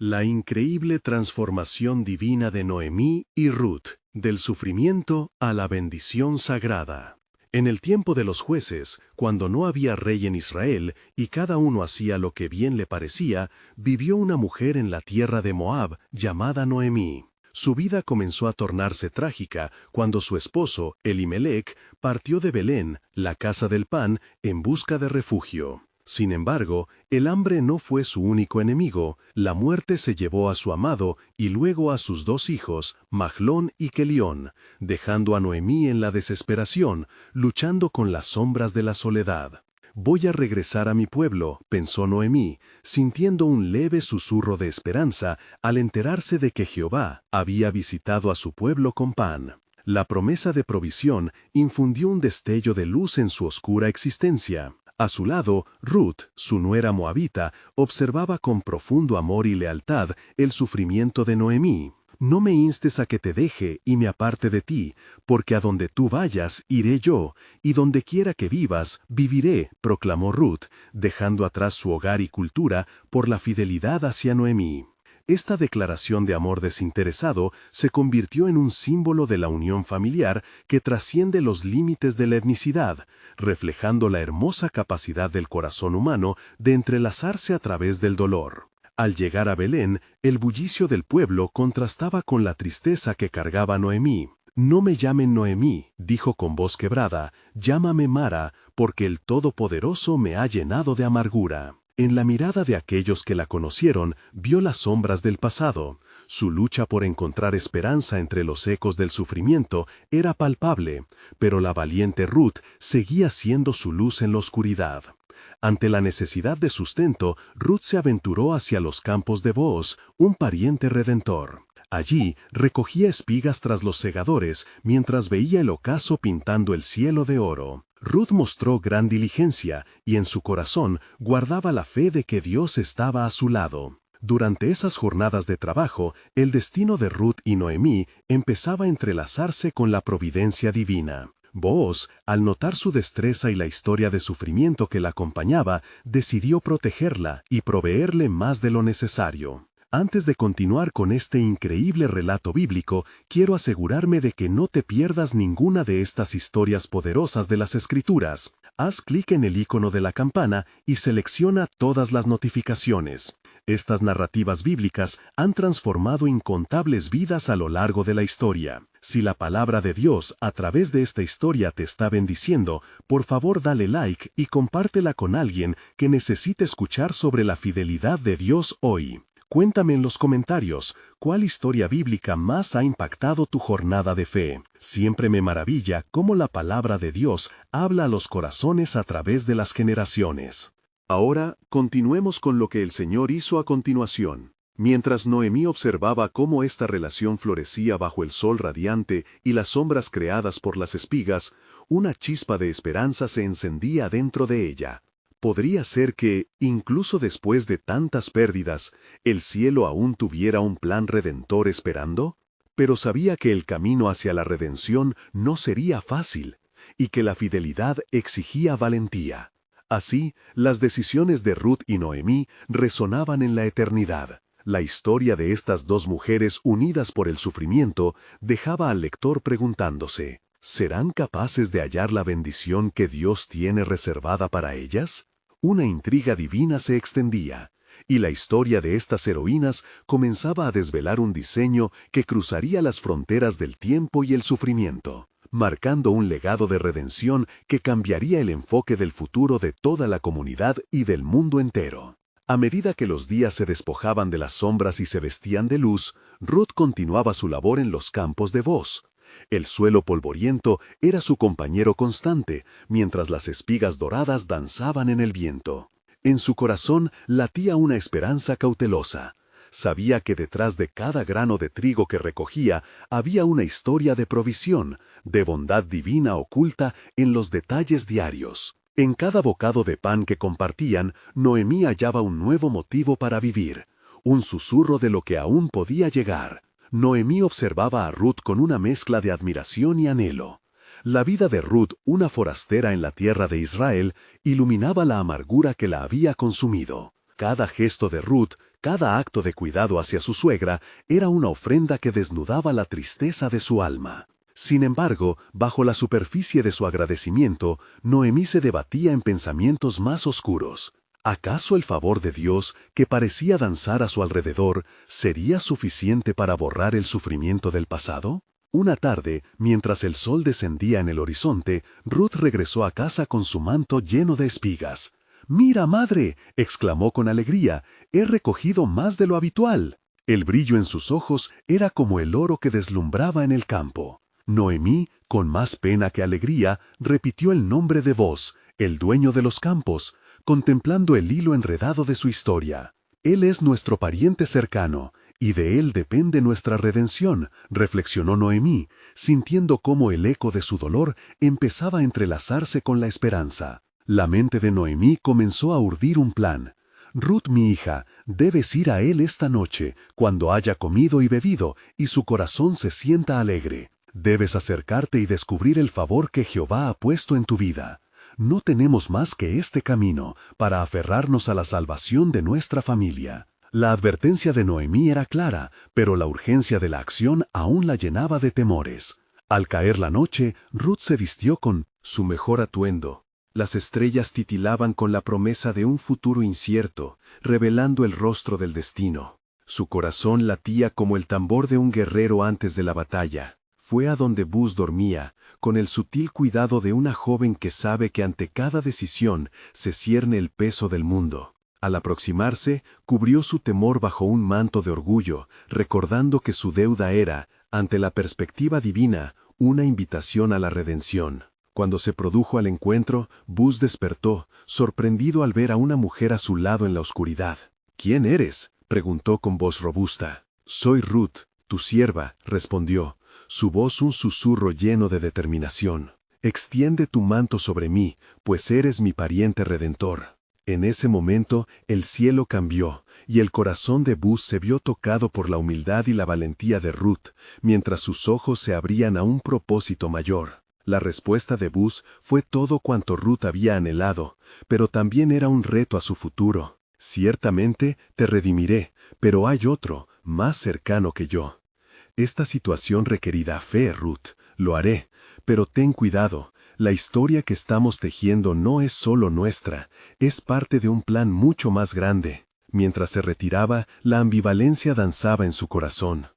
La increíble transformación divina de Noemí y Ruth, del sufrimiento a la bendición sagrada. En el tiempo de los jueces, cuando no había rey en Israel y cada uno hacía lo que bien le parecía, vivió una mujer en la tierra de Moab llamada Noemí. Su vida comenzó a tornarse trágica cuando su esposo, Elimelec, partió de Belén, la casa del pan, en busca de refugio. Sin embargo, el hambre no fue su único enemigo, la muerte se llevó a su amado y luego a sus dos hijos, Mahlón y Kelión, dejando a Noemí en la desesperación, luchando con las sombras de la soledad. Voy a regresar a mi pueblo, pensó Noemí, sintiendo un leve susurro de esperanza al enterarse de que Jehová había visitado a su pueblo con pan. La promesa de provisión infundió un destello de luz en su oscura existencia. A su lado, Ruth, su nuera moabita, observaba con profundo amor y lealtad el sufrimiento de Noemí. No me instes a que te deje y me aparte de ti, porque a donde tú vayas, iré yo, y donde quiera que vivas, viviré, proclamó Ruth, dejando atrás su hogar y cultura por la fidelidad hacia Noemí. Esta declaración de amor desinteresado se convirtió en un símbolo de la unión familiar que trasciende los límites de la etnicidad, reflejando la hermosa capacidad del corazón humano de entrelazarse a través del dolor. Al llegar a Belén, el bullicio del pueblo contrastaba con la tristeza que cargaba Noemí. «No me llamen Noemí», dijo con voz quebrada, «llámame Mara, porque el Todopoderoso me ha llenado de amargura». En la mirada de aquellos que la conocieron, vio las sombras del pasado. Su lucha por encontrar esperanza entre los ecos del sufrimiento era palpable, pero la valiente Ruth seguía siendo su luz en la oscuridad. Ante la necesidad de sustento, Ruth se aventuró hacia los campos de Booz, un pariente redentor. Allí recogía espigas tras los segadores, mientras veía el ocaso pintando el cielo de oro. Ruth mostró gran diligencia y en su corazón guardaba la fe de que Dios estaba a su lado. Durante esas jornadas de trabajo, el destino de Ruth y Noemí empezaba a entrelazarse con la providencia divina. Booz, al notar su destreza y la historia de sufrimiento que la acompañaba, decidió protegerla y proveerle más de lo necesario. Antes de continuar con este increíble relato bíblico, quiero asegurarme de que no te pierdas ninguna de estas historias poderosas de las Escrituras. Haz clic en el icono de la campana y selecciona todas las notificaciones. Estas narrativas bíblicas han transformado incontables vidas a lo largo de la historia. Si la palabra de Dios a través de esta historia te está bendiciendo, por favor dale like y compártela con alguien que necesite escuchar sobre la fidelidad de Dios hoy. Cuéntame en los comentarios, ¿cuál historia bíblica más ha impactado tu jornada de fe? Siempre me maravilla cómo la palabra de Dios habla a los corazones a través de las generaciones. Ahora, continuemos con lo que el Señor hizo a continuación. Mientras Noemí observaba cómo esta relación florecía bajo el sol radiante y las sombras creadas por las espigas, una chispa de esperanza se encendía dentro de ella. ¿Podría ser que, incluso después de tantas pérdidas, el cielo aún tuviera un plan redentor esperando? Pero sabía que el camino hacia la redención no sería fácil, y que la fidelidad exigía valentía. Así, las decisiones de Ruth y Noemí resonaban en la eternidad. La historia de estas dos mujeres unidas por el sufrimiento dejaba al lector preguntándose, ¿serán capaces de hallar la bendición que Dios tiene reservada para ellas? Una intriga divina se extendía, y la historia de estas heroínas comenzaba a desvelar un diseño que cruzaría las fronteras del tiempo y el sufrimiento, marcando un legado de redención que cambiaría el enfoque del futuro de toda la comunidad y del mundo entero. A medida que los días se despojaban de las sombras y se vestían de luz, Ruth continuaba su labor en los campos de Booz. El suelo polvoriento era su compañero constante, mientras las espigas doradas danzaban en el viento. En su corazón latía una esperanza cautelosa. Sabía que detrás de cada grano de trigo que recogía había una historia de provisión, de bondad divina oculta en los detalles diarios. En cada bocado de pan que compartían, Noemí hallaba un nuevo motivo para vivir, un susurro de lo que aún podía llegar. Noemí observaba a Ruth con una mezcla de admiración y anhelo. La vida de Ruth, una forastera en la tierra de Israel, iluminaba la amargura que la había consumido. Cada gesto de Ruth, Cada acto de cuidado hacia su suegra era una ofrenda que desnudaba la tristeza de su alma. Sin embargo, bajo la superficie de su agradecimiento, Noemí se debatía en pensamientos más oscuros. ¿Acaso el favor de Dios, que parecía danzar a su alrededor, sería suficiente para borrar el sufrimiento del pasado? Una tarde, mientras el sol descendía en el horizonte, Ruth regresó a casa con su manto lleno de espigas. «¡Mira, madre!», exclamó con alegría, «he recogido más de lo habitual». El brillo en sus ojos era como el oro que deslumbraba en el campo. Noemí, con más pena que alegría, repitió el nombre de Boz, el dueño de los campos, contemplando el hilo enredado de su historia. «Él es nuestro pariente cercano, y de él depende nuestra redención», reflexionó Noemí, sintiendo cómo el eco de su dolor empezaba a entrelazarse con la esperanza. La mente de Noemí comenzó a urdir un plan. «Ruth, mi hija, debes ir a él esta noche, cuando haya comido y bebido, y su corazón se sienta alegre. Debes acercarte y descubrir el favor que Jehová ha puesto en tu vida. No tenemos más que este camino para aferrarnos a la salvación de nuestra familia». La advertencia de Noemí era clara, pero la urgencia de la acción aún la llenaba de temores. Al caer la noche, Ruth se vistió con su mejor atuendo. Las estrellas titilaban con la promesa de un futuro incierto, revelando el rostro del destino. Su corazón latía como el tambor de un guerrero antes de la batalla. Fue a donde Boz dormía, con el sutil cuidado de una joven que sabe que ante cada decisión se cierne el peso del mundo. Al aproximarse, cubrió su temor bajo un manto de orgullo, recordando que su deuda era, ante la perspectiva divina, una invitación a la redención. Cuando se produjo al encuentro, Boz despertó, sorprendido al ver a una mujer a su lado en la oscuridad. «¿Quién eres?», preguntó con voz robusta. «Soy Ruth, tu sierva», respondió, su voz un susurro lleno de determinación. «Extiende tu manto sobre mí, pues eres mi pariente redentor». En ese momento, el cielo cambió, y el corazón de Boz se vio tocado por la humildad y la valentía de Ruth, mientras sus ojos se abrían a un propósito mayor. La respuesta de Boz fue todo cuanto Ruth había anhelado, pero también era un reto a su futuro. «Ciertamente te redimiré, pero hay otro, más cercano que yo. Esta situación requerirá fe, Ruth, lo haré, pero ten cuidado. La historia que estamos tejiendo no es solo nuestra, es parte de un plan mucho más grande». Mientras se retiraba, la ambivalencia danzaba en su corazón.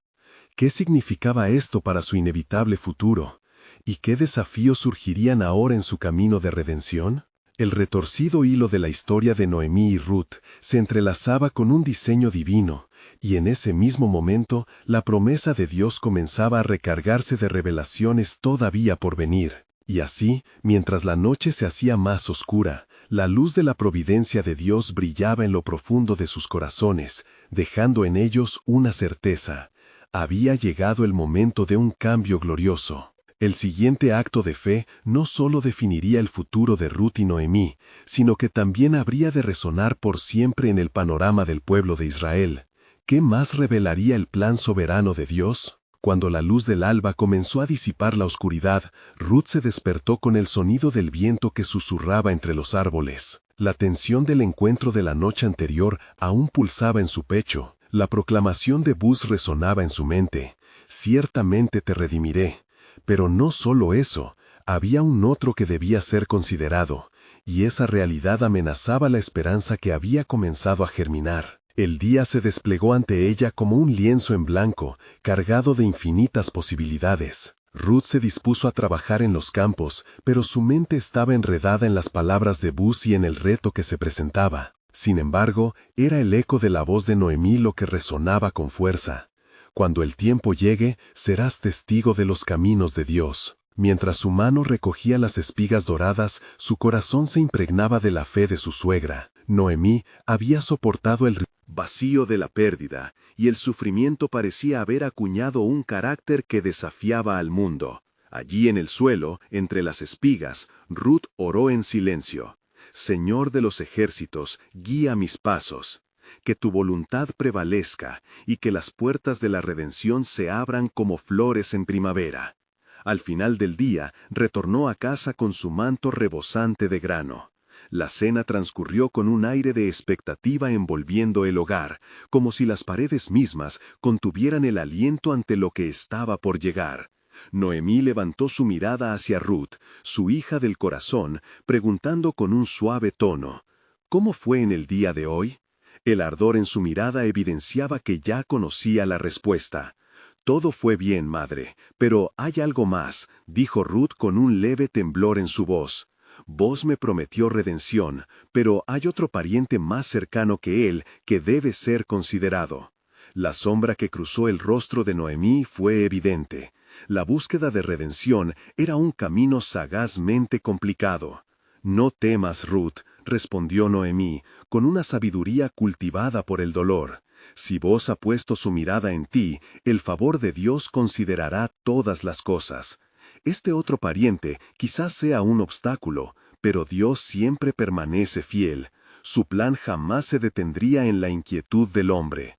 ¿Qué significaba esto para su inevitable futuro? ¿Y qué desafíos surgirían ahora en su camino de redención? El retorcido hilo de la historia de Noemí y Ruth se entrelazaba con un diseño divino, y en ese mismo momento la promesa de Dios comenzaba a recargarse de revelaciones todavía por venir. Y así, mientras la noche se hacía más oscura, la luz de la providencia de Dios brillaba en lo profundo de sus corazones, dejando en ellos una certeza. Había llegado el momento de un cambio glorioso. El siguiente acto de fe no solo definiría el futuro de Ruth y Noemí, sino que también habría de resonar por siempre en el panorama del pueblo de Israel. ¿Qué más revelaría el plan soberano de Dios? Cuando la luz del alba comenzó a disipar la oscuridad, Ruth se despertó con el sonido del viento que susurraba entre los árboles. La tensión del encuentro de la noche anterior aún pulsaba en su pecho. La proclamación de Boz resonaba en su mente. «Ciertamente te redimiré». Pero no solo eso, había un otro que debía ser considerado, y esa realidad amenazaba la esperanza que había comenzado a germinar. El día se desplegó ante ella como un lienzo en blanco, cargado de infinitas posibilidades. Ruth se dispuso a trabajar en los campos, pero su mente estaba enredada en las palabras de Boz y en el reto que se presentaba. Sin embargo, era el eco de la voz de Noemí lo que resonaba con fuerza. «Cuando el tiempo llegue, serás testigo de los caminos de Dios». Mientras su mano recogía las espigas doradas, su corazón se impregnaba de la fe de su suegra. Noemí había soportado el vacío de la pérdida, y el sufrimiento parecía haber acuñado un carácter que desafiaba al mundo. Allí en el suelo, entre las espigas, Ruth oró en silencio. «Señor de los ejércitos, guía mis pasos. Que tu voluntad prevalezca, y que las puertas de la redención se abran como flores en primavera». Al final del día, retornó a casa con su manto rebosante de grano. La cena transcurrió con un aire de expectativa envolviendo el hogar, como si las paredes mismas contuvieran el aliento ante lo que estaba por llegar. Noemí levantó su mirada hacia Ruth, su hija del corazón, preguntando con un suave tono, ¿cómo fue en el día de hoy? El ardor en su mirada evidenciaba que ya conocía la respuesta. Todo fue bien, madre, pero hay algo más, dijo Ruth con un leve temblor en su voz. Vos me prometió redención, pero hay otro pariente más cercano que él que debe ser considerado. La sombra que cruzó el rostro de Noemí fue evidente. La búsqueda de redención era un camino sagazmente complicado. No temas, Ruth, respondió Noemí, con una sabiduría cultivada por el dolor. Si vos ha puesto su mirada en ti, el favor de Dios considerará todas las cosas. Este otro pariente quizás sea un obstáculo, pero Dios siempre permanece fiel. Su plan jamás se detendría en la inquietud del hombre.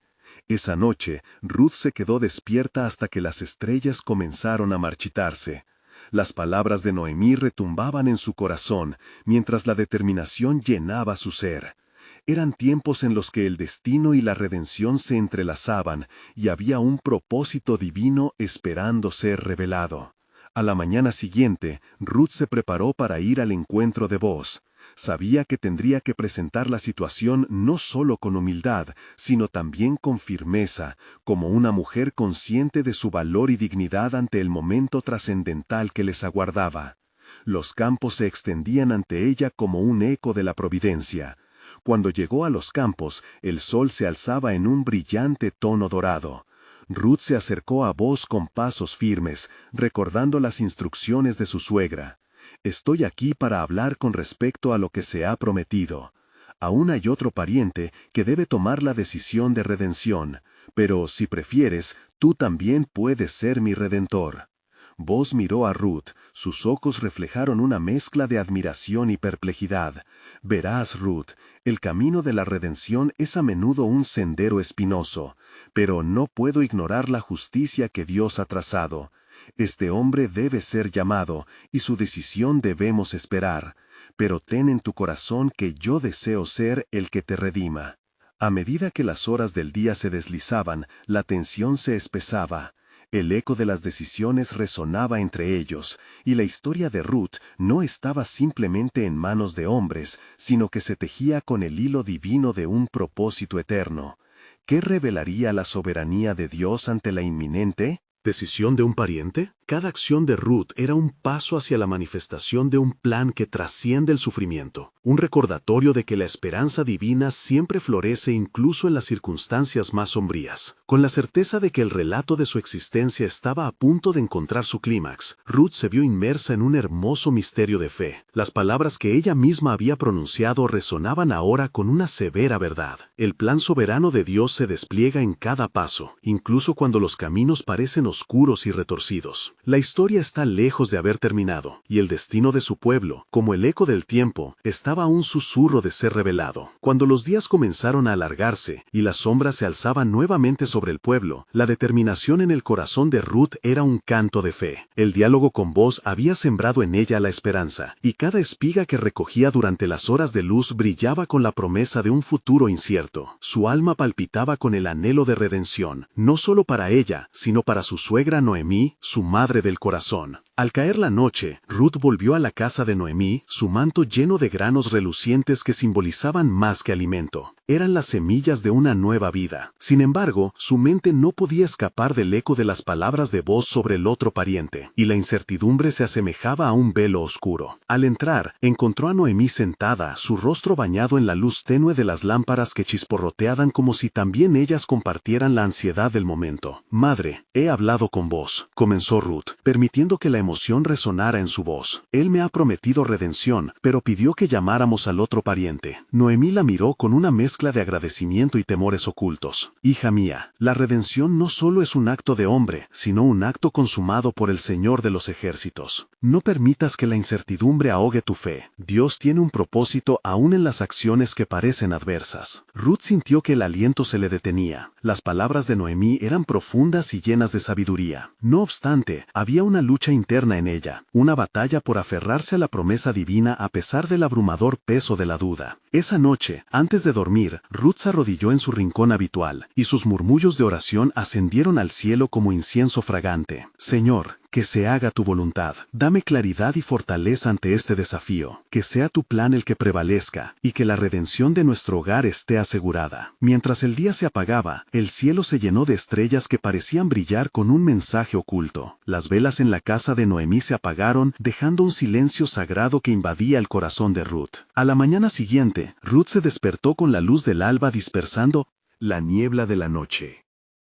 Esa noche, Ruth se quedó despierta hasta que las estrellas comenzaron a marchitarse. Las palabras de Noemí retumbaban en su corazón, mientras la determinación llenaba su ser. Eran tiempos en los que el destino y la redención se entrelazaban, y había un propósito divino esperando ser revelado. A la mañana siguiente, Ruth se preparó para ir al encuentro de Boaz. Sabía que tendría que presentar la situación no solo con humildad, sino también con firmeza, como una mujer consciente de su valor y dignidad ante el momento trascendental que les aguardaba. Los campos se extendían ante ella como un eco de la providencia. Cuando llegó a los campos, el sol se alzaba en un brillante tono dorado. Ruth se acercó a Boaz con pasos firmes, recordando las instrucciones de su suegra. Estoy aquí para hablar con respecto a lo que se ha prometido. Aún hay otro pariente que debe tomar la decisión de redención, pero si prefieres, tú también puedes ser mi redentor. Boaz miró a Ruth, sus ojos reflejaron una mezcla de admiración y perplejidad. Verás, Ruth, el camino de la redención es a menudo un sendero espinoso, pero no puedo ignorar la justicia que Dios ha trazado. Este hombre debe ser llamado, y su decisión debemos esperar. Pero ten en tu corazón que yo deseo ser el que te redima. A medida que las horas del día se deslizaban, la tensión se espesaba. El eco de las decisiones resonaba entre ellos, y la historia de Ruth no estaba simplemente en manos de hombres, sino que se tejía con el hilo divino de un propósito eterno. ¿Qué revelaría la soberanía de Dios ante la inminente decisión de un pariente? Cada acción de Ruth era un paso hacia la manifestación de un plan que trasciende el sufrimiento, un recordatorio de que la esperanza divina siempre florece incluso en las circunstancias más sombrías. Con la certeza de que el relato de su existencia estaba a punto de encontrar su clímax, Ruth se vio inmersa en un hermoso misterio de fe. Las palabras que ella misma había pronunciado resonaban ahora con una severa verdad. El plan soberano de Dios se despliega en cada paso, incluso cuando los caminos parecen oscuros y retorcidos. La historia está lejos de haber terminado, y el destino de su pueblo, como el eco del tiempo, estaba a un susurro de ser revelado. Cuando los días comenzaron a alargarse y las sombras se alzaban nuevamente sobre el pueblo, la determinación en el corazón de Ruth era un canto de fe. El diálogo con Boaz había sembrado en ella la esperanza, y cada espiga que recogía durante las horas de luz brillaba con la promesa de un futuro incierto. Su alma palpitaba con el anhelo de redención, no solo para ella, sino para su suegra Noemí, su madre del corazón. Al caer la noche, Ruth volvió a la casa de Noemí, su manto lleno de granos relucientes que simbolizaban más que alimento. Eran las semillas de una nueva vida. Sin embargo, su mente no podía escapar del eco de las palabras de Boaz sobre el otro pariente, y la incertidumbre se asemejaba a un velo oscuro. Al entrar, encontró a Noemí sentada, su rostro bañado en la luz tenue de las lámparas que chisporroteaban como si también ellas compartieran la ansiedad del momento. «Madre, he hablado con vos», comenzó Ruth, permitiendo que la emoción resonara en su voz. «Él me ha prometido redención, pero pidió que llamáramos al otro pariente». Noemí la miró con una mezcla de agradecimiento y temores ocultos. «Hija mía, la redención no solo es un acto de hombre, sino un acto consumado por el Señor de los ejércitos. No permitas que la incertidumbre ahogue tu fe. Dios tiene un propósito aún en las acciones que parecen adversas. Ruth sintió que el aliento se le detenía. Las palabras de Noemí eran profundas y llenas de sabiduría. No obstante, había una lucha interna en ella, una batalla por aferrarse a la promesa divina a pesar del abrumador peso de la duda. Esa noche, antes de dormir, Ruth se arrodilló en su rincón habitual, y sus murmullos de oración ascendieron al cielo como incienso fragante. Señor, que se haga tu voluntad. Dame claridad y fortaleza ante este desafío. Que sea tu plan el que prevalezca y que la redención de nuestro hogar esté asegurada. Mientras el día se apagaba, el cielo se llenó de estrellas que parecían brillar con un mensaje oculto. Las velas en la casa de Noemí se apagaron, dejando un silencio sagrado que invadía el corazón de Ruth. A la mañana siguiente, Ruth se despertó con la luz del alba dispersando la niebla de la noche.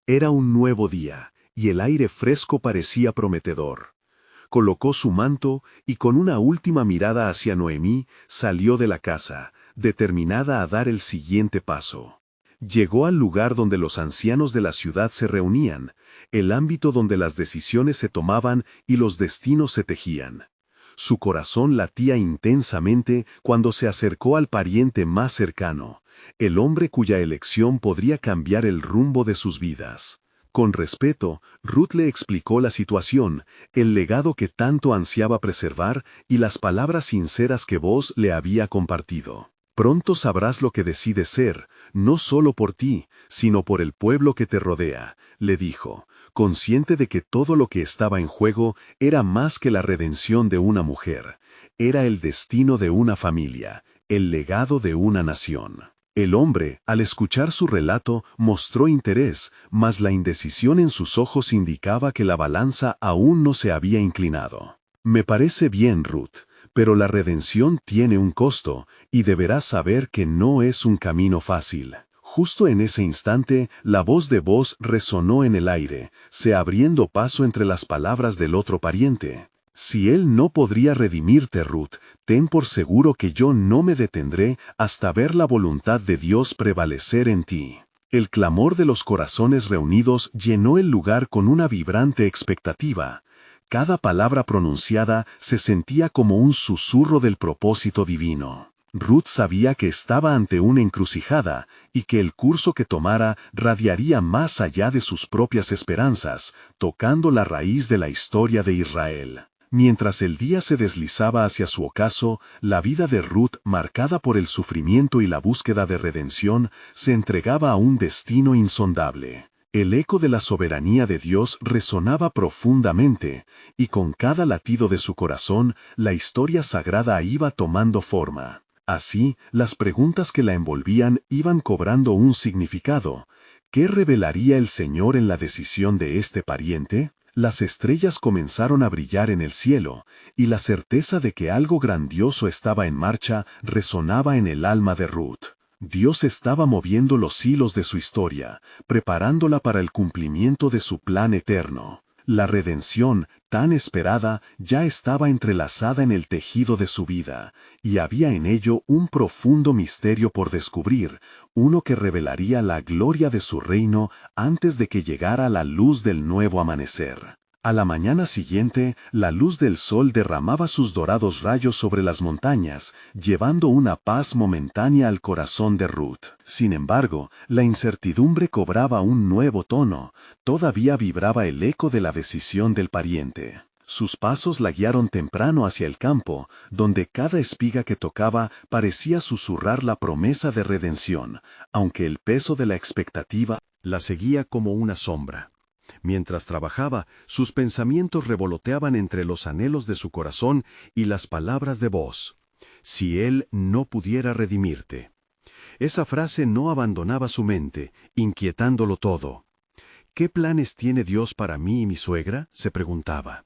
Era un nuevo día, y el aire fresco parecía prometedor. Colocó su manto y con una última mirada hacia Noemí salió de la casa, determinada a dar el siguiente paso. Llegó al lugar donde los ancianos de la ciudad se reunían, el ámbito donde las decisiones se tomaban y los destinos se tejían. Su corazón latía intensamente cuando se acercó al pariente más cercano, el hombre cuya elección podría cambiar el rumbo de sus vidas. Con respeto, Ruth le explicó la situación, el legado que tanto ansiaba preservar y las palabras sinceras que Boaz le había compartido. Pronto sabrás lo que decides ser, no solo por ti, sino por el pueblo que te rodea, le dijo, consciente de que todo lo que estaba en juego era más que la redención de una mujer, era el destino de una familia, el legado de una nación. El hombre, al escuchar su relato, mostró interés, mas la indecisión en sus ojos indicaba que la balanza aún no se había inclinado. Me parece bien, Ruth, pero la redención tiene un costo, y deberás saber que no es un camino fácil. Justo en ese instante, la voz de Boaz resonó en el aire, se abriendo paso entre las palabras del otro pariente. Si él no podría redimirte, Ruth, ten por seguro que yo no me detendré hasta ver la voluntad de Dios prevalecer en ti. El clamor de los corazones reunidos llenó el lugar con una vibrante expectativa. Cada palabra pronunciada se sentía como un susurro del propósito divino. Ruth sabía que estaba ante una encrucijada y que el curso que tomara radiaría más allá de sus propias esperanzas, tocando la raíz de la historia de Israel. Mientras el día se deslizaba hacia su ocaso, la vida de Ruth, marcada por el sufrimiento y la búsqueda de redención, se entregaba a un destino insondable. El eco de la soberanía de Dios resonaba profundamente, y con cada latido de su corazón, la historia sagrada iba tomando forma. Así, las preguntas que la envolvían iban cobrando un significado. ¿Qué revelaría el Señor en la decisión de este pariente? Las estrellas comenzaron a brillar en el cielo, y la certeza de que algo grandioso estaba en marcha resonaba en el alma de Ruth. Dios estaba moviendo los hilos de su historia, preparándola para el cumplimiento de su plan eterno. La redención, tan esperada, ya estaba entrelazada en el tejido de su vida, y había en ello un profundo misterio por descubrir, uno que revelaría la gloria de su reino antes de que llegara la luz del nuevo amanecer. A la mañana siguiente, la luz del sol derramaba sus dorados rayos sobre las montañas, llevando una paz momentánea al corazón de Ruth. Sin embargo, la incertidumbre cobraba un nuevo tono, todavía vibraba el eco de la decisión del pariente. Sus pasos la guiaron temprano hacia el campo, donde cada espiga que tocaba parecía susurrar la promesa de redención, aunque el peso de la expectativa la seguía como una sombra. Mientras trabajaba, sus pensamientos revoloteaban entre los anhelos de su corazón y las palabras de Boaz. Si él no pudiera redimirte. Esa frase no abandonaba su mente, inquietándolo todo. ¿Qué planes tiene Dios para mí y mi suegra?, se preguntaba.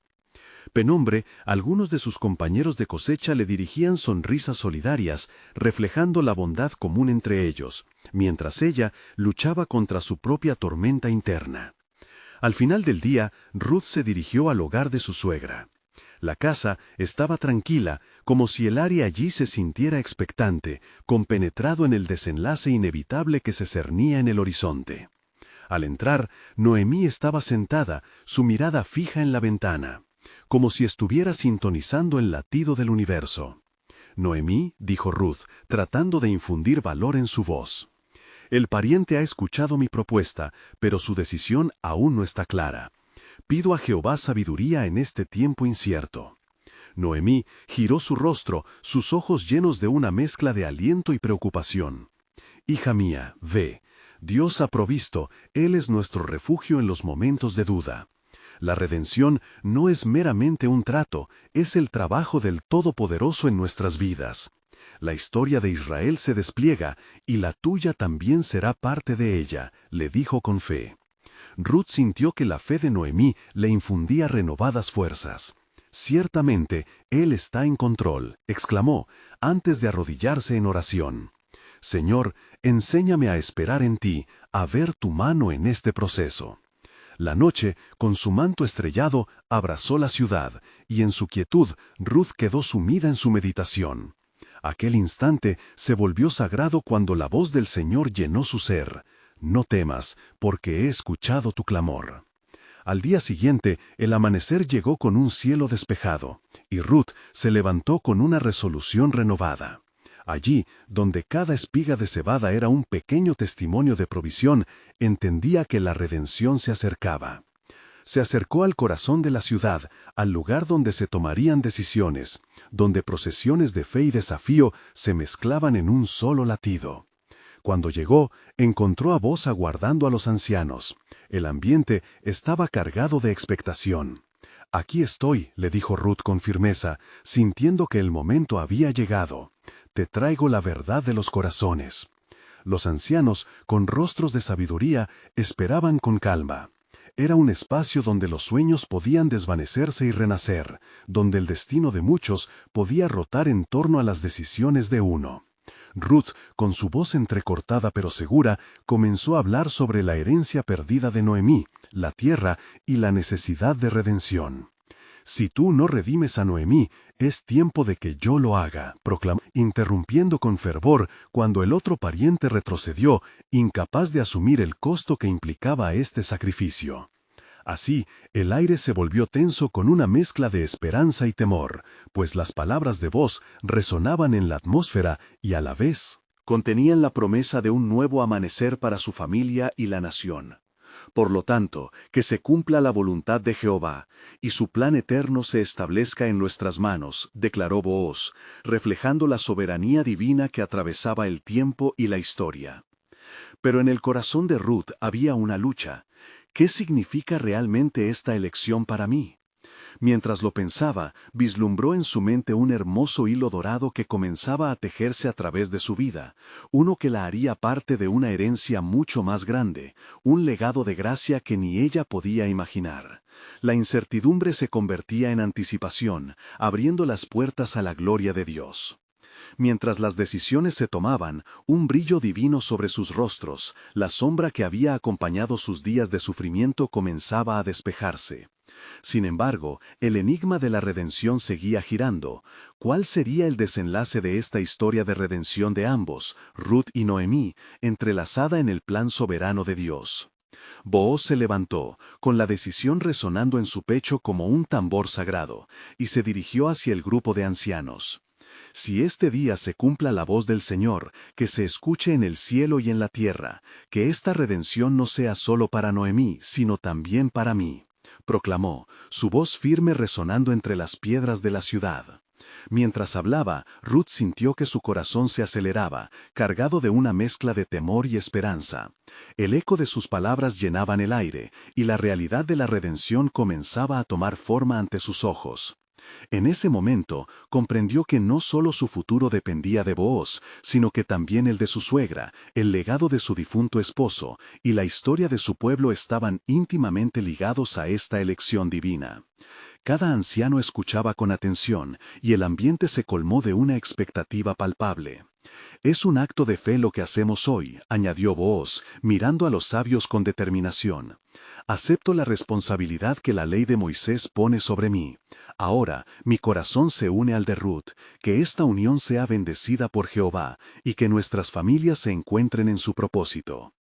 Penombre, algunos de sus compañeros de cosecha le dirigían sonrisas solidarias, reflejando la bondad común entre ellos, mientras ella luchaba contra su propia tormenta interna. Al final del día, Ruth se dirigió al hogar de su suegra. La casa estaba tranquila, como si el área allí se sintiera expectante, compenetrado en el desenlace inevitable que se cernía en el horizonte. Al entrar, Noemí estaba sentada, su mirada fija en la ventana. como si estuviera sintonizando el latido del universo. Noemí, dijo Ruth, tratando de infundir valor en su voz. El pariente ha escuchado mi propuesta, pero su decisión aún no está clara. Pido a Jehová sabiduría en este tiempo incierto. Noemí giró su rostro, sus ojos llenos de una mezcla de aliento y preocupación. Hija mía, ve, Dios ha provisto, Él es nuestro refugio en los momentos de duda. La redención no es meramente un trato, es el trabajo del Todopoderoso en nuestras vidas. La historia de Israel se despliega, y la tuya también será parte de ella, le dijo con fe. Ruth sintió que la fe de Noemí le infundía renovadas fuerzas. Ciertamente, Él está en control, exclamó, antes de arrodillarse en oración. Señor, enséñame a esperar en ti, a ver tu mano en este proceso. La noche, con su manto estrellado, abrazó la ciudad, y en su quietud, Ruth quedó sumida en su meditación. Aquel instante se volvió sagrado cuando la voz del Señor llenó su ser. No temas, porque he escuchado tu clamor. Al día siguiente, el amanecer llegó con un cielo despejado, y Ruth se levantó con una resolución renovada. Allí, donde cada espiga de cebada era un pequeño testimonio de provisión, entendía que la redención se acercaba. Se acercó al corazón de la ciudad, al lugar donde se tomarían decisiones, donde procesiones de fe y desafío se mezclaban en un solo latido. Cuando llegó, encontró a Booz aguardando a los ancianos. El ambiente estaba cargado de expectación. «Aquí estoy», le dijo Ruth con firmeza, sintiendo que el momento había llegado. «Te traigo la verdad de los corazones». Los ancianos, con rostros de sabiduría, esperaban con calma. Era un espacio donde los sueños podían desvanecerse y renacer, donde el destino de muchos podía rotar en torno a las decisiones de uno. Ruth, con su voz entrecortada pero segura, comenzó a hablar sobre la herencia perdida de Noemí, la tierra y la necesidad de redención. «Si tú no redimes a Noemí, es tiempo de que yo lo haga», proclamó, interrumpiendo con fervor cuando el otro pariente retrocedió, incapaz de asumir el costo que implicaba este sacrificio. Así, el aire se volvió tenso con una mezcla de esperanza y temor, pues las palabras de Booz resonaban en la atmósfera y a la vez contenían la promesa de un nuevo amanecer para su familia y la nación. Por lo tanto, que se cumpla la voluntad de Jehová, y su plan eterno se establezca en nuestras manos, declaró Booz, reflejando la soberanía divina que atravesaba el tiempo y la historia. Pero en el corazón de Ruth había una lucha. ¿Qué significa realmente esta elección para mí? Mientras lo pensaba, vislumbró en su mente un hermoso hilo dorado que comenzaba a tejerse a través de su vida, uno que la haría parte de una herencia mucho más grande, un legado de gracia que ni ella podía imaginar. La incertidumbre se convertía en anticipación, abriendo las puertas a la gloria de Dios. Mientras las decisiones se tomaban, un brillo divino sobre sus rostros, la sombra que había acompañado sus días de sufrimiento comenzaba a despejarse. Sin embargo, el enigma de la redención seguía girando. ¿Cuál sería el desenlace de esta historia de redención de ambos, Ruth y Noemí, entrelazada en el plan soberano de Dios? Booz se levantó, con la decisión resonando en su pecho como un tambor sagrado, y se dirigió hacia el grupo de ancianos. Si este día se cumpla la voz del Señor, que se escuche en el cielo y en la tierra, que esta redención no sea solo para Noemí, sino también para mí, proclamó, su voz firme resonando entre las piedras de la ciudad. Mientras hablaba, Ruth sintió que su corazón se aceleraba, cargado de una mezcla de temor y esperanza. El eco de sus palabras llenaban el aire, y la realidad de la redención comenzaba a tomar forma ante sus ojos. En ese momento, comprendió que no solo su futuro dependía de Booz, sino que también el de su suegra, el legado de su difunto esposo, y la historia de su pueblo estaban íntimamente ligados a esta elección divina. Cada anciano escuchaba con atención, y el ambiente se colmó de una expectativa palpable. «Es un acto de fe lo que hacemos hoy», añadió Booz, mirando a los sabios con determinación. «Acepto la responsabilidad que la ley de Moisés pone sobre mí. Ahora, mi corazón se une al de Ruth, que esta unión sea bendecida por Jehová, y que nuestras familias se encuentren en su propósito».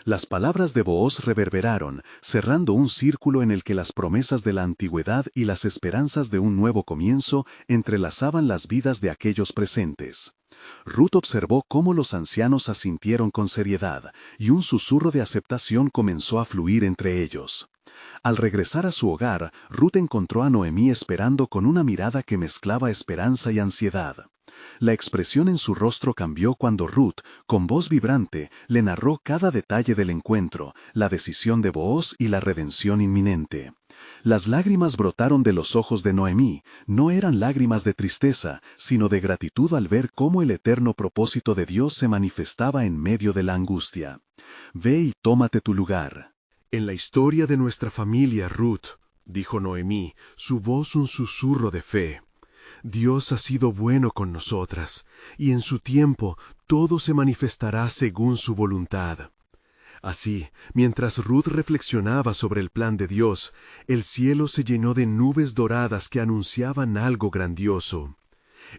Las palabras de Booz reverberaron, cerrando un círculo en el que las promesas de la antigüedad y las esperanzas de un nuevo comienzo entrelazaban las vidas de aquellos presentes. Ruth observó cómo los ancianos asintieron con seriedad, y un susurro de aceptación comenzó a fluir entre ellos. Al regresar a su hogar, Ruth encontró a Noemí esperando con una mirada que mezclaba esperanza y ansiedad. La expresión en su rostro cambió cuando Ruth, con voz vibrante, le narró cada detalle del encuentro, la decisión de Booz y la redención inminente. Las lágrimas brotaron de los ojos de Noemí, no eran lágrimas de tristeza, sino de gratitud al ver cómo el eterno propósito de Dios se manifestaba en medio de la angustia. «Ve y tómate tu lugar». En la historia de nuestra familia, Ruth, dijo Noemí, su voz un susurro de fe. Dios ha sido bueno con nosotras, y en su tiempo todo se manifestará según su voluntad. Así, mientras Ruth reflexionaba sobre el plan de Dios, el cielo se llenó de nubes doradas que anunciaban algo grandioso.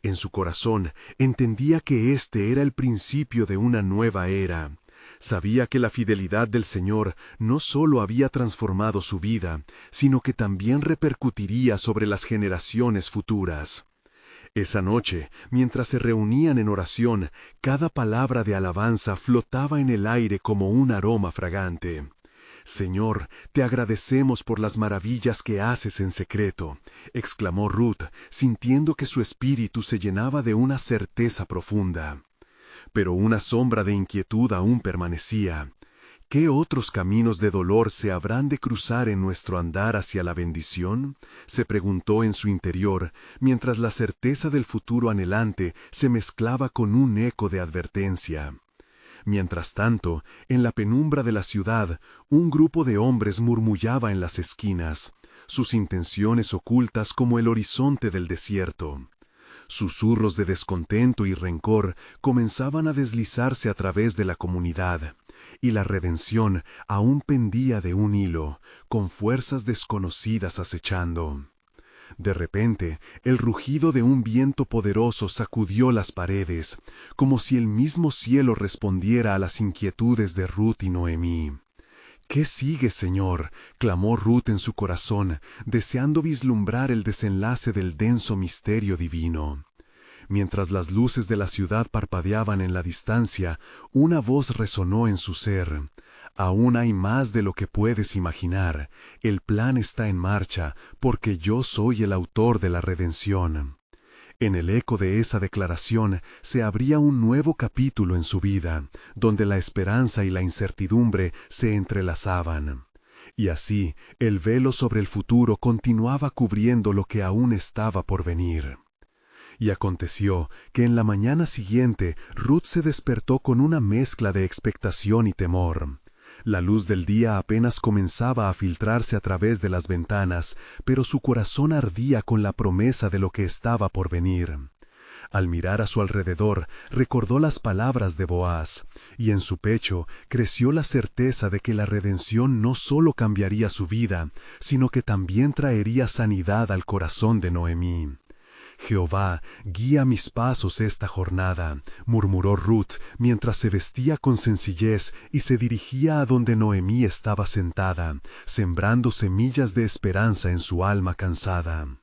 En su corazón entendía que este era el principio de una nueva era. Sabía que la fidelidad del Señor no solo había transformado su vida, sino que también repercutiría sobre las generaciones futuras. Esa noche, mientras se reunían en oración, cada palabra de alabanza flotaba en el aire como un aroma fragante. «Señor, te agradecemos por las maravillas que haces en secreto», exclamó Ruth, sintiendo que su espíritu se llenaba de una certeza profunda. Pero una sombra de inquietud aún permanecía. ¿Qué otros caminos de dolor se habrán de cruzar en nuestro andar hacia la bendición?, se preguntó en su interior, mientras la certeza del futuro anhelante se mezclaba con un eco de advertencia. Mientras tanto, en la penumbra de la ciudad, un grupo de hombres murmullaba en las esquinas, sus intenciones ocultas como el horizonte del desierto. Susurros de descontento y rencor comenzaban a deslizarse a través de la comunidad, y la redención aún pendía de un hilo, con fuerzas desconocidas acechando. De repente, el rugido de un viento poderoso sacudió las paredes, como si el mismo cielo respondiera a las inquietudes de Ruth y Noemí. «¿Qué sigue, Señor?», clamó Ruth en su corazón, deseando vislumbrar el desenlace del denso misterio divino. Mientras las luces de la ciudad parpadeaban en la distancia, una voz resonó en su ser. «Aún hay más de lo que puedes imaginar. El plan está en marcha, porque yo soy el autor de la redención». En el eco de esa declaración se abría un nuevo capítulo en su vida, donde la esperanza y la incertidumbre se entrelazaban. Y así, el velo sobre el futuro continuaba cubriendo lo que aún estaba por venir. Y aconteció que en la mañana siguiente Ruth se despertó con una mezcla de expectación y temor. La luz del día apenas comenzaba a filtrarse a través de las ventanas, pero su corazón ardía con la promesa de lo que estaba por venir. Al mirar a su alrededor, recordó las palabras de Boaz, y en su pecho creció la certeza de que la redención no solo cambiaría su vida, sino que también traería sanidad al corazón de Noemí. «Jehová, guía mis pasos esta jornada», murmuró Ruth mientras se vestía con sencillez y se dirigía a donde Noemí estaba sentada, sembrando semillas de esperanza en su alma cansada.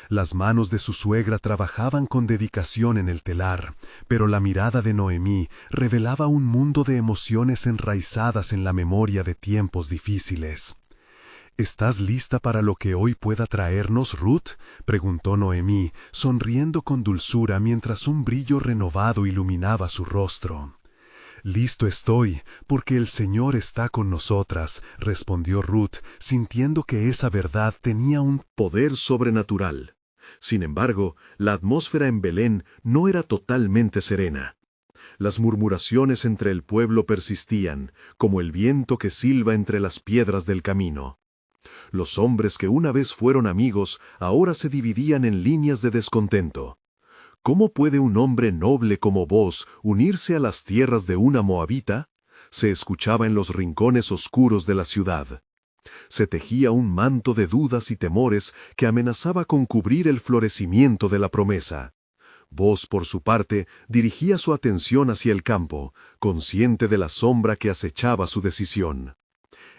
Las manos de su suegra trabajaban con dedicación en el telar, pero la mirada de Noemí revelaba un mundo de emociones enraizadas en la memoria de tiempos difíciles. «¿Estás lista para lo que hoy pueda traernos, Ruth?», preguntó Noemí, sonriendo con dulzura mientras un brillo renovado iluminaba su rostro. «Listo estoy, porque el Señor está con nosotras», respondió Ruth, sintiendo que esa verdad tenía un poder sobrenatural. Sin embargo, la atmósfera en Belén no era totalmente serena. Las murmuraciones entre el pueblo persistían, como el viento que silba entre las piedras del camino. Los hombres que una vez fueron amigos ahora se dividían en líneas de descontento. ¿Cómo puede un hombre noble como vos unirse a las tierras de una moabita?, se escuchaba en los rincones oscuros de la ciudad. Se tejía un manto de dudas y temores que amenazaba con cubrir el florecimiento de la promesa. Boaz, por su parte, dirigía su atención hacia el campo, consciente de la sombra que acechaba su decisión.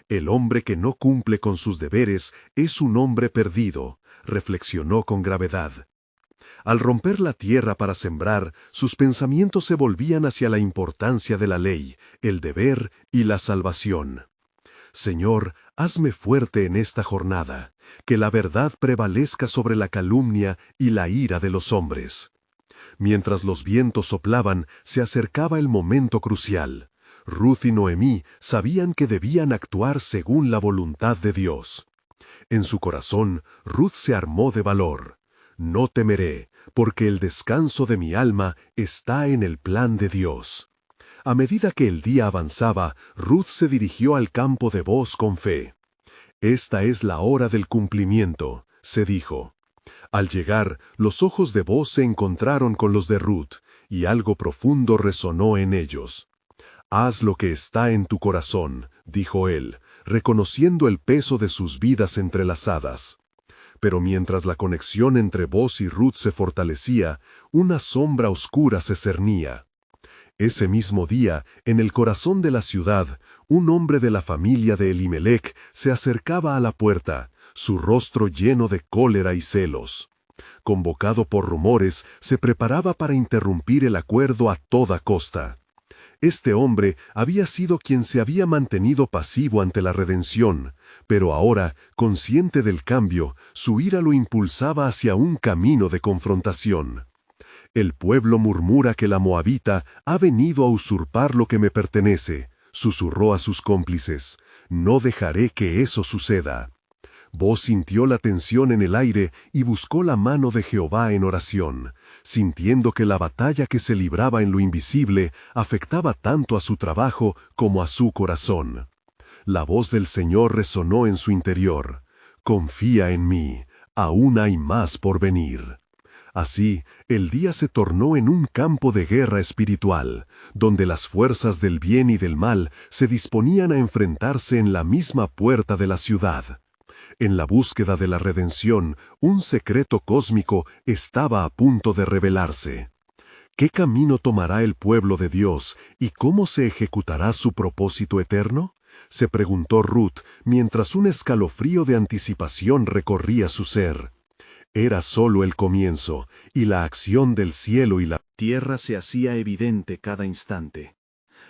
El hombre que no cumple con sus deberes es un hombre perdido, reflexionó con gravedad. Al romper la tierra para sembrar, sus pensamientos se volvían hacia la importancia de la ley, el deber y la salvación. Señor, hazme fuerte en esta jornada, que la verdad prevalezca sobre la calumnia y la ira de los hombres. Mientras los vientos soplaban, se acercaba el momento crucial. Ruth y Noemí sabían que debían actuar según la voluntad de Dios. En su corazón, Ruth se armó de valor. No temeré, porque el descanso de mi alma está en el plan de Dios. A medida que el día avanzaba, Ruth se dirigió al campo de Boaz con fe. Esta es la hora del cumplimiento, se dijo. Al llegar, los ojos de Boaz se encontraron con los de Ruth, y algo profundo resonó en ellos. «Haz lo que está en tu corazón», dijo él, reconociendo el peso de sus vidas entrelazadas. Pero mientras la conexión entre Boaz y Ruth se fortalecía, una sombra oscura se cernía. Ese mismo día, en el corazón de la ciudad, un hombre de la familia de Elimelech se acercaba a la puerta, su rostro lleno de cólera y celos. Convocado por rumores, se preparaba para interrumpir el acuerdo a toda costa. Este hombre había sido quien se había mantenido pasivo ante la redención, pero ahora, consciente del cambio, su ira lo impulsaba hacia un camino de confrontación. «El pueblo murmura que la moabita ha venido a usurpar lo que me pertenece», susurró a sus cómplices. «No dejaré que eso suceda». Boaz sintió la tensión en el aire y buscó la mano de Jehová en oración, sintiendo que la batalla que se libraba en lo invisible afectaba tanto a su trabajo como a su corazón. La voz del Señor resonó en su interior. «Confía en mí, aún hay más por venir». Así, el día se tornó en un campo de guerra espiritual, donde las fuerzas del bien y del mal se disponían a enfrentarse en la misma puerta de la ciudad. En la búsqueda de la redención, un secreto cósmico estaba a punto de revelarse. ¿Qué camino tomará el pueblo de Dios y cómo se ejecutará su propósito eterno?, se preguntó Ruth, mientras un escalofrío de anticipación recorría su ser. Era solo el comienzo, y la acción del cielo y la tierra se hacía evidente cada instante.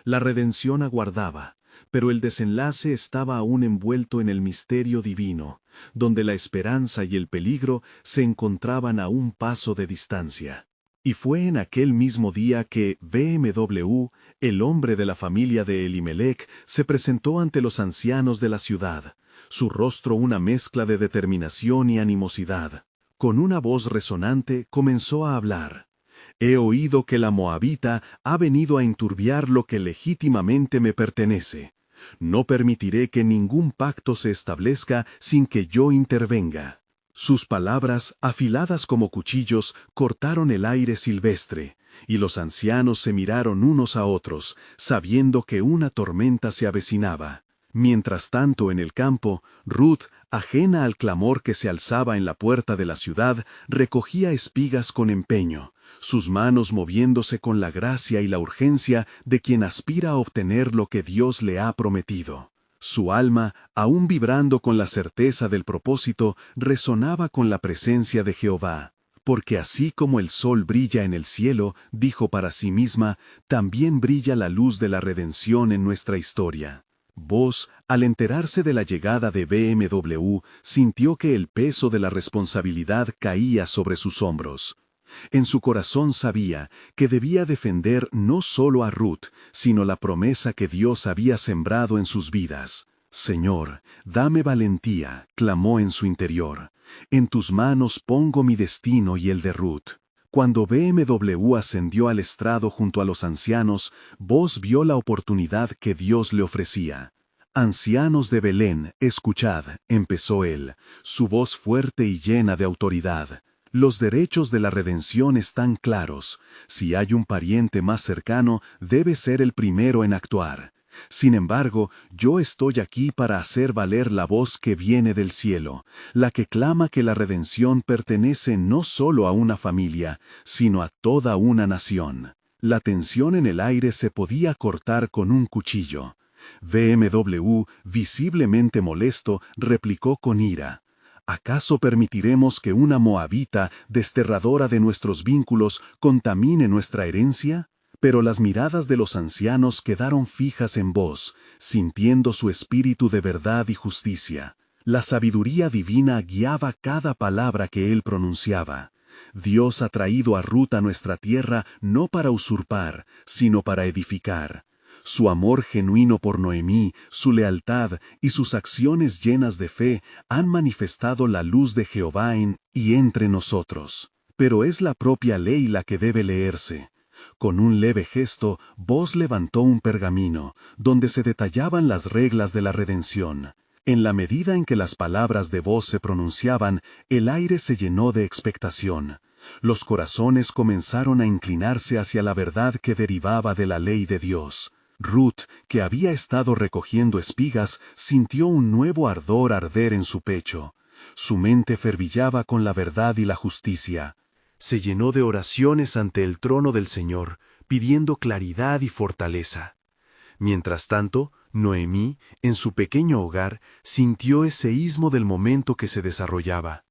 La redención aguardaba, pero el desenlace estaba aún envuelto en el misterio divino, donde la esperanza y el peligro se encontraban a un paso de distancia. Y fue en aquel mismo día que BMW, el hombre de la familia de Elimelech, se presentó ante los ancianos de la ciudad, su rostro una mezcla de determinación y animosidad. Con una voz resonante comenzó a hablar. «He oído que la moabita ha venido a enturbiar lo que legítimamente me pertenece. No permitiré que ningún pacto se establezca sin que yo intervenga». Sus palabras, afiladas como cuchillos, cortaron el aire silvestre, y los ancianos se miraron unos a otros, sabiendo que una tormenta se avecinaba. Mientras tanto, en el campo, Ruth, ajena al clamor que se alzaba en la puerta de la ciudad, recogía espigas con empeño, sus manos moviéndose con la gracia y la urgencia de quien aspira a obtener lo que Dios le ha prometido. Su alma, aún vibrando con la certeza del propósito, resonaba con la presencia de Jehová. Porque así como el sol brilla en el cielo, dijo para sí misma, también brilla la luz de la redención en nuestra historia. Boaz, al enterarse de la llegada de BMW, sintió que el peso de la responsabilidad caía sobre sus hombros. En su corazón sabía que debía defender no solo a Ruth, sino la promesa que Dios había sembrado en sus vidas. «Señor, dame valentía», clamó en su interior. «En tus manos pongo mi destino y el de Ruth». Cuando BMW ascendió al estrado junto a los ancianos, Boaz vio la oportunidad que Dios le ofrecía. «Ancianos de Belén, escuchad», empezó él, su voz fuerte y llena de autoridad. «Los derechos de la redención están claros. Si hay un pariente más cercano, debe ser el primero en actuar. Sin embargo, yo estoy aquí para hacer valer la voz que viene del cielo, la que clama que la redención pertenece no solo a una familia, sino a toda una nación. La tensión en el aire se podía cortar con un cuchillo. BMW, visiblemente molesto, replicó con ira: ¿acaso permitiremos que una moabita, desterradora de nuestros vínculos, contamine nuestra herencia? Pero las miradas de los ancianos quedaron fijas en vos, sintiendo su espíritu de verdad y justicia. La sabiduría divina guiaba cada palabra que él pronunciaba. Dios ha traído a Ruth a nuestra tierra no para usurpar, sino para edificar. Su amor genuino por Noemí, su lealtad y sus acciones llenas de fe han manifestado la luz de Jehová en y entre nosotros. Pero es la propia ley la que debe leerse. Con un leve gesto, Boz levantó un pergamino, donde se detallaban las reglas de la redención. En la medida en que las palabras de Boz se pronunciaban, el aire se llenó de expectación. Los corazones comenzaron a inclinarse hacia la verdad que derivaba de la ley de Dios. Ruth, que había estado recogiendo espigas, sintió un nuevo ardor arder en su pecho. Su mente fervillaba con la verdad y la justicia. Se llenó de oraciones ante el trono del Señor, pidiendo claridad y fortaleza. Mientras tanto, Noemí, en su pequeño hogar, sintió ese istmo del momento que se desarrollaba.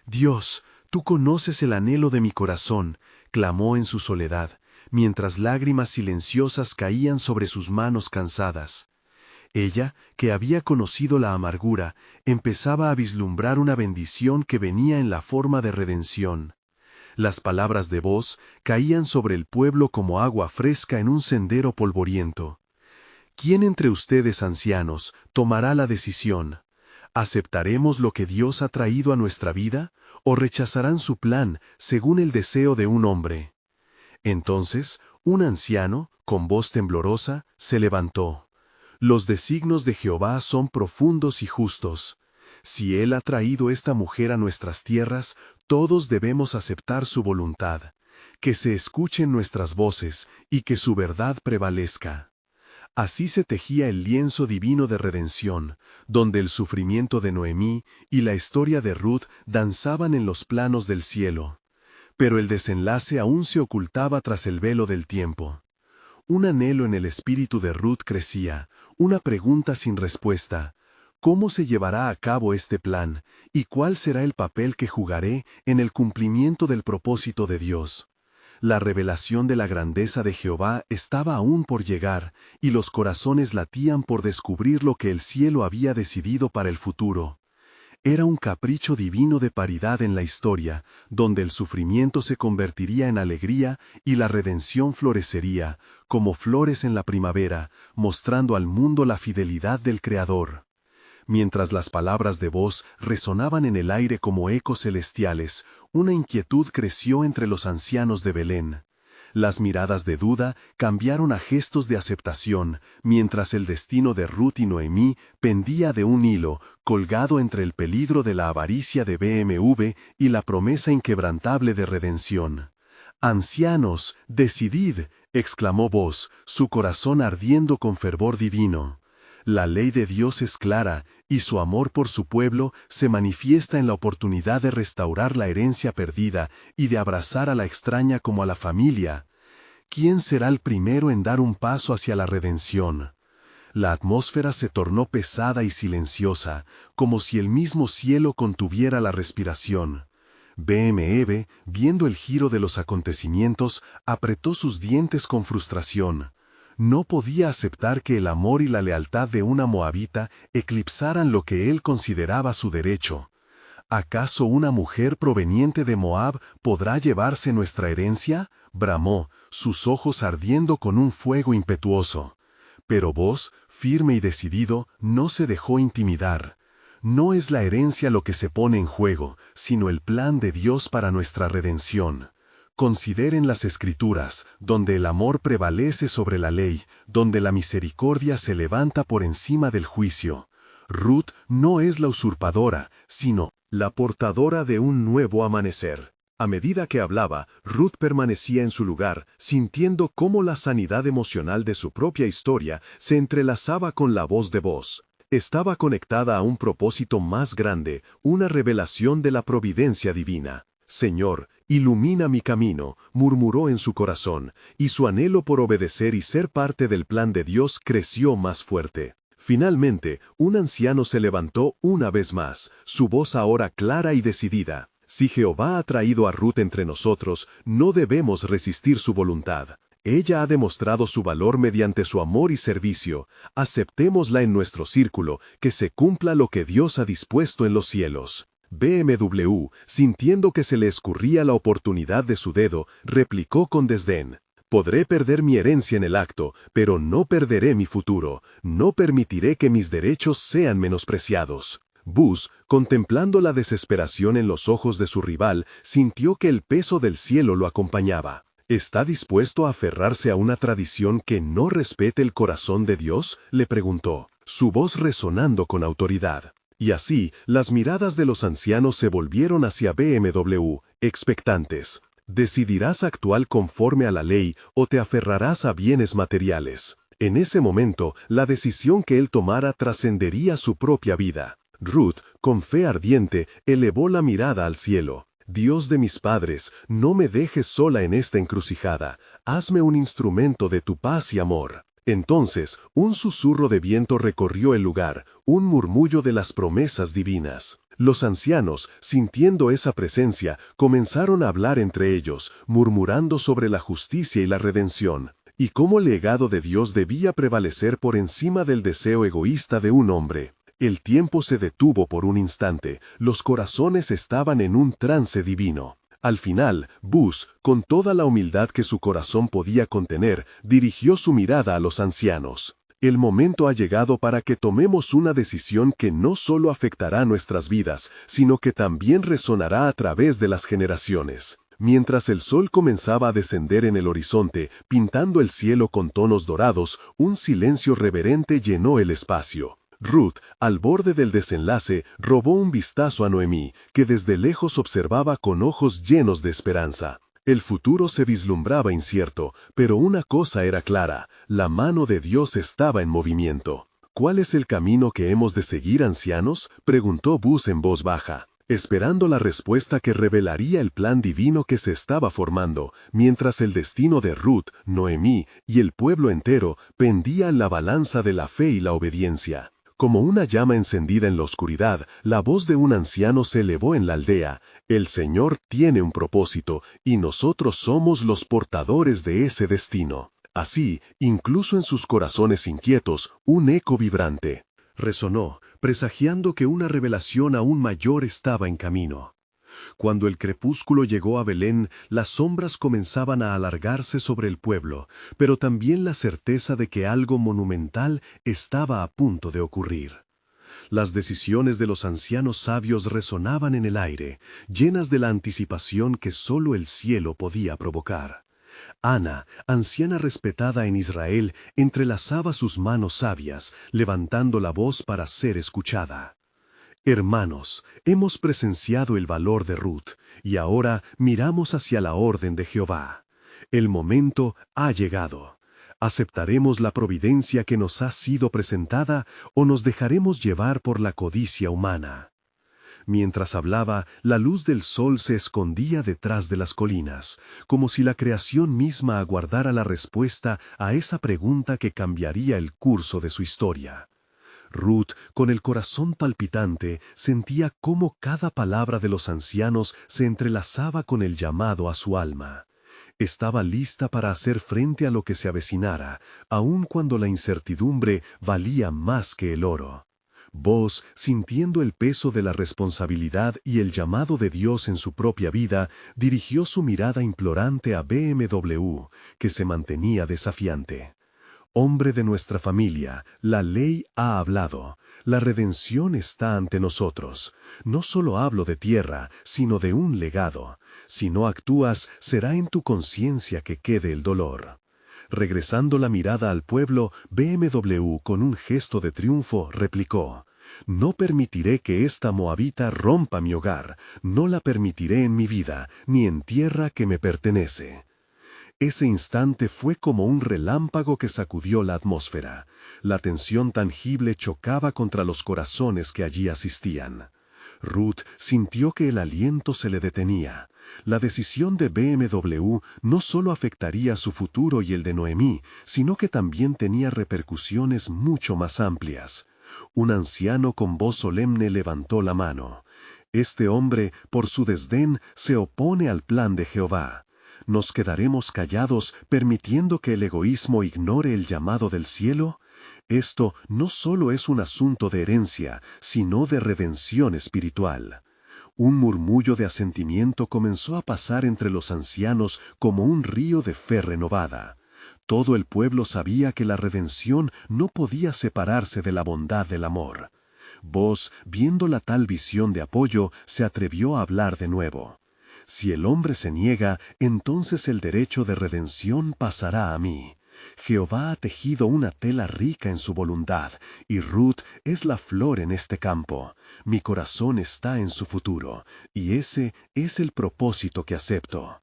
«Dios, tú conoces el anhelo de mi corazón», clamó en su soledad, mientras lágrimas silenciosas caían sobre sus manos cansadas. Ella, que había conocido la amargura, empezaba a vislumbrar una bendición que venía en la forma de redención. Las palabras de Boz caían sobre el pueblo como agua fresca en un sendero polvoriento. ¿Quién entre ustedes, ancianos, tomará la decisión? ¿Aceptaremos lo que Dios ha traído a nuestra vida, o rechazarán su plan según el deseo de un hombre? Entonces, un anciano, con voz temblorosa, se levantó. Los designios de Jehová son profundos y justos. Si Él ha traído esta mujer a nuestras tierras, todos debemos aceptar su voluntad. Que se escuchen nuestras voces y que su verdad prevalezca. Así se tejía el lienzo divino de redención, donde el sufrimiento de Noemí y la historia de Ruth danzaban en los planos del cielo. Pero el desenlace aún se ocultaba tras el velo del tiempo. Un anhelo en el espíritu de Ruth crecía, una pregunta sin respuesta. ¿Cómo se llevará a cabo este plan, y cuál será el papel que jugaré en el cumplimiento del propósito de Dios? La revelación de la grandeza de Jehová estaba aún por llegar, y los corazones latían por descubrir lo que el cielo había decidido para el futuro. Era un capricho divino de paridad en la historia, donde el sufrimiento se convertiría en alegría y la redención florecería, como flores en la primavera, mostrando al mundo la fidelidad del Creador. Mientras las palabras de Boz resonaban en el aire como ecos celestiales, una inquietud creció entre los ancianos de Belén. Las miradas de duda cambiaron a gestos de aceptación, mientras el destino de Ruth y Noemí pendía de un hilo, colgado entre el peligro de la avaricia de BMW y la promesa inquebrantable de redención. «Ancianos, decidid», exclamó Boz, su corazón ardiendo con fervor divino. La ley de Dios es clara, y su amor por su pueblo se manifiesta en la oportunidad de restaurar la herencia perdida y de abrazar a la extraña como a la familia. ¿Quién será el primero en dar un paso hacia la redención? La atmósfera se tornó pesada y silenciosa, como si el mismo cielo contuviera la respiración. BMW, viendo el giro de los acontecimientos, apretó sus dientes con frustración. No podía aceptar que el amor y la lealtad de una moabita eclipsaran lo que él consideraba su derecho. ¿Acaso una mujer proveniente de Moab podrá llevarse nuestra herencia?, bramó, sus ojos ardiendo con un fuego impetuoso. Pero Boz, firme y decidido, no se dejó intimidar. No es la herencia lo que se pone en juego, sino el plan de Dios para nuestra redención. Consideren las Escrituras, donde el amor prevalece sobre la ley, donde la misericordia se levanta por encima del juicio. Ruth no es la usurpadora, sino la portadora de un nuevo amanecer. A medida que hablaba, Ruth permanecía en su lugar, sintiendo cómo la sanidad emocional de su propia historia se entrelazaba con la voz de Boaz. Estaba conectada a un propósito más grande, una revelación de la providencia divina. Señor, ilumina mi camino, murmuró en su corazón, y su anhelo por obedecer y ser parte del plan de Dios creció más fuerte. Finalmente, un anciano se levantó una vez más, su voz ahora clara y decidida. Si Jehová ha traído a Ruth entre nosotros, no debemos resistir su voluntad. Ella ha demostrado su valor mediante su amor y servicio. Aceptémosla en nuestro círculo, que se cumpla lo que Dios ha dispuesto en los cielos. BMW, sintiendo que se le escurría la oportunidad de su dedo, replicó con desdén. Podré perder mi herencia en el acto, pero no perderé mi futuro. No permitiré que mis derechos sean menospreciados. Boaz, contemplando la desesperación en los ojos de su rival, sintió que el peso del cielo lo acompañaba. ¿Está dispuesto a aferrarse a una tradición que no respete el corazón de Dios?, le preguntó, su voz resonando con autoridad. Y así, las miradas de los ancianos se volvieron hacia BMW, expectantes. ¿Decidirás actuar conforme a la ley o te aferrarás a bienes materiales? En ese momento, la decisión que él tomara trascendería su propia vida. Ruth, con fe ardiente, elevó la mirada al cielo. Dios de mis padres, no me dejes sola en esta encrucijada. Hazme un instrumento de tu paz y amor. Entonces, un susurro de viento recorrió el lugar, un murmullo de las promesas divinas. Los ancianos, sintiendo esa presencia, comenzaron a hablar entre ellos, murmurando sobre la justicia y la redención, y cómo el legado de Dios debía prevalecer por encima del deseo egoísta de un hombre. El tiempo se detuvo por un instante, los corazones estaban en un trance divino. Al final, Boaz, con toda la humildad que su corazón podía contener, dirigió su mirada a los ancianos. El momento ha llegado para que tomemos una decisión que no solo afectará nuestras vidas, sino que también resonará a través de las generaciones. Mientras el sol comenzaba a descender en el horizonte, pintando el cielo con tonos dorados, un silencio reverente llenó el espacio. Ruth, al borde del desenlace, robó un vistazo a Noemí, que desde lejos observaba con ojos llenos de esperanza. El futuro se vislumbraba incierto, pero una cosa era clara, la mano de Dios estaba en movimiento. ¿Cuál es el camino que hemos de seguir, ancianos?, preguntó Boaz en voz baja, esperando la respuesta que revelaría el plan divino que se estaba formando, mientras el destino de Ruth, Noemí y el pueblo entero pendía en la balanza de la fe y la obediencia. Como una llama encendida en la oscuridad, la voz de un anciano se elevó en la aldea. El Señor tiene un propósito, y nosotros somos los portadores de ese destino. Así, incluso en sus corazones inquietos, un eco vibrante resonó, presagiando que una revelación aún mayor estaba en camino. Cuando el crepúsculo llegó a Belén, las sombras comenzaban a alargarse sobre el pueblo, pero también la certeza de que algo monumental estaba a punto de ocurrir. Las decisiones de los ancianos sabios resonaban en el aire, llenas de la anticipación que solo el cielo podía provocar. Ana, anciana respetada en Israel, entrelazaba sus manos sabias, levantando la voz para ser escuchada. Hermanos, hemos presenciado el valor de Ruth, y ahora miramos hacia la orden de Jehová. El momento ha llegado. ¿Aceptaremos la providencia que nos ha sido presentada o nos dejaremos llevar por la codicia humana? Mientras hablaba, la luz del sol se escondía detrás de las colinas, como si la creación misma aguardara la respuesta a esa pregunta que cambiaría el curso de su historia. Ruth, con el corazón palpitante, sentía cómo cada palabra de los ancianos se entrelazaba con el llamado a su alma. Estaba lista para hacer frente a lo que se avecinara, aun cuando la incertidumbre valía más que el oro. Boaz, sintiendo el peso de la responsabilidad y el llamado de Dios en su propia vida, dirigió su mirada implorante a BMW, que se mantenía desafiante. Hombre de nuestra familia, la ley ha hablado, la redención está ante nosotros. No solo hablo de tierra, sino de un legado. Si no actúas, será en tu conciencia que quede el dolor. Regresando la mirada al pueblo, BMW, con un gesto de triunfo, replicó: No permitiré que esta moabita rompa mi hogar, no la permitiré en mi vida, ni en tierra que me pertenece. Ese instante fue como un relámpago que sacudió la atmósfera. La tensión tangible chocaba contra los corazones que allí asistían. Ruth sintió que el aliento se le detenía. La decisión de BMW no solo afectaría su futuro y el de Noemí, sino que también tenía repercusiones mucho más amplias. Un anciano con voz solemne levantó la mano. Este hombre, por su desdén, se opone al plan de Jehová. ¿Nos quedaremos callados permitiendo que el egoísmo ignore el llamado del cielo? Esto no solo es un asunto de herencia, sino de redención espiritual. Un murmullo de asentimiento comenzó a pasar entre los ancianos como un río de fe renovada. Todo el pueblo sabía que la redención no podía separarse de la bondad del amor. Vos, viendo la tal visión de apoyo, se atrevió a hablar de nuevo. Si el hombre se niega, entonces el derecho de redención pasará a mí. Jehová ha tejido una tela rica en su voluntad, y Ruth es la flor en este campo. Mi corazón está en su futuro, y ese es el propósito que acepto.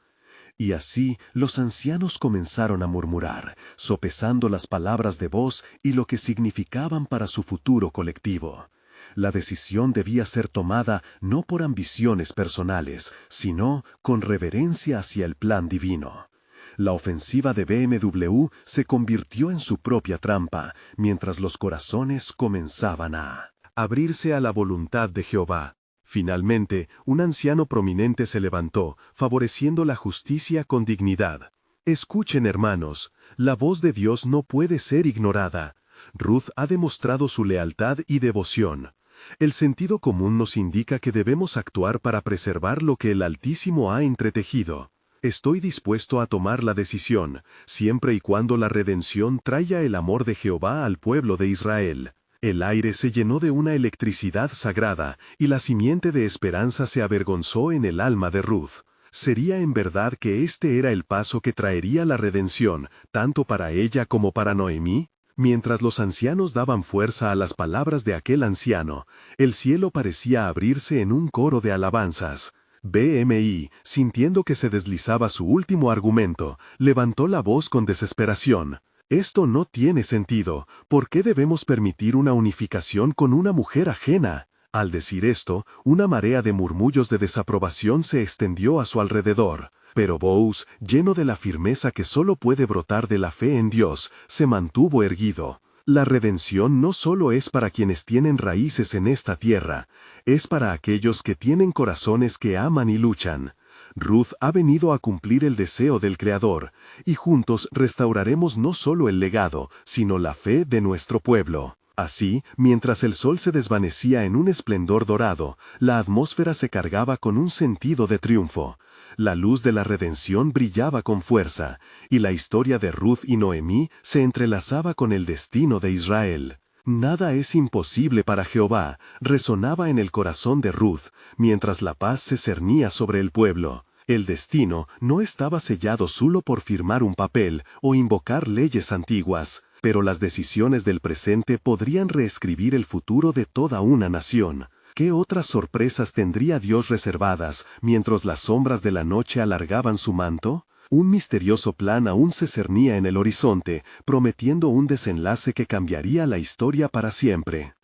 Y así los ancianos comenzaron a murmurar, sopesando las palabras de voz y lo que significaban para su futuro colectivo. La decisión debía ser tomada no por ambiciones personales, sino con reverencia hacia el plan divino. La ofensiva de BMW se convirtió en su propia trampa, mientras los corazones comenzaban a abrirse a la voluntad de Jehová. Finalmente, un anciano prominente se levantó, favoreciendo la justicia con dignidad. Escuchen, hermanos, la voz de Dios no puede ser ignorada. Ruth ha demostrado su lealtad y devoción. El sentido común nos indica que debemos actuar para preservar lo que el Altísimo ha entretejido. Estoy dispuesto a tomar la decisión, siempre y cuando la redención traiga el amor de Jehová al pueblo de Israel. El aire se llenó de una electricidad sagrada, y la simiente de esperanza se avergonzó en el alma de Ruth. ¿Sería en verdad que este era el paso que traería la redención, tanto para ella como para Noemí? Mientras los ancianos daban fuerza a las palabras de aquel anciano, el cielo parecía abrirse en un coro de alabanzas. BMI, sintiendo que se deslizaba su último argumento, levantó la voz con desesperación. Esto no tiene sentido. ¿Por qué debemos permitir una unificación con una mujer ajena? Al decir esto, una marea de murmullos de desaprobación se extendió a su alrededor. Pero Boaz, lleno de la firmeza que solo puede brotar de la fe en Dios, se mantuvo erguido. La redención no solo es para quienes tienen raíces en esta tierra, es para aquellos que tienen corazones que aman y luchan. Ruth ha venido a cumplir el deseo del Creador, y juntos restauraremos no solo el legado, sino la fe de nuestro pueblo. Así, mientras el sol se desvanecía en un esplendor dorado, la atmósfera se cargaba con un sentido de triunfo. La luz de la redención brillaba con fuerza, y la historia de Ruth y Noemí se entrelazaba con el destino de Israel. Nada es imposible para Jehová, resonaba en el corazón de Ruth, mientras la paz se cernía sobre el pueblo. El destino no estaba sellado solo por firmar un papel o invocar leyes antiguas, pero las decisiones del presente podrían reescribir el futuro de toda una nación. ¿Qué otras sorpresas tendría Dios reservadas mientras las sombras de la noche alargaban su manto? Un misterioso plan aún se cernía en el horizonte, prometiendo un desenlace que cambiaría la historia para siempre.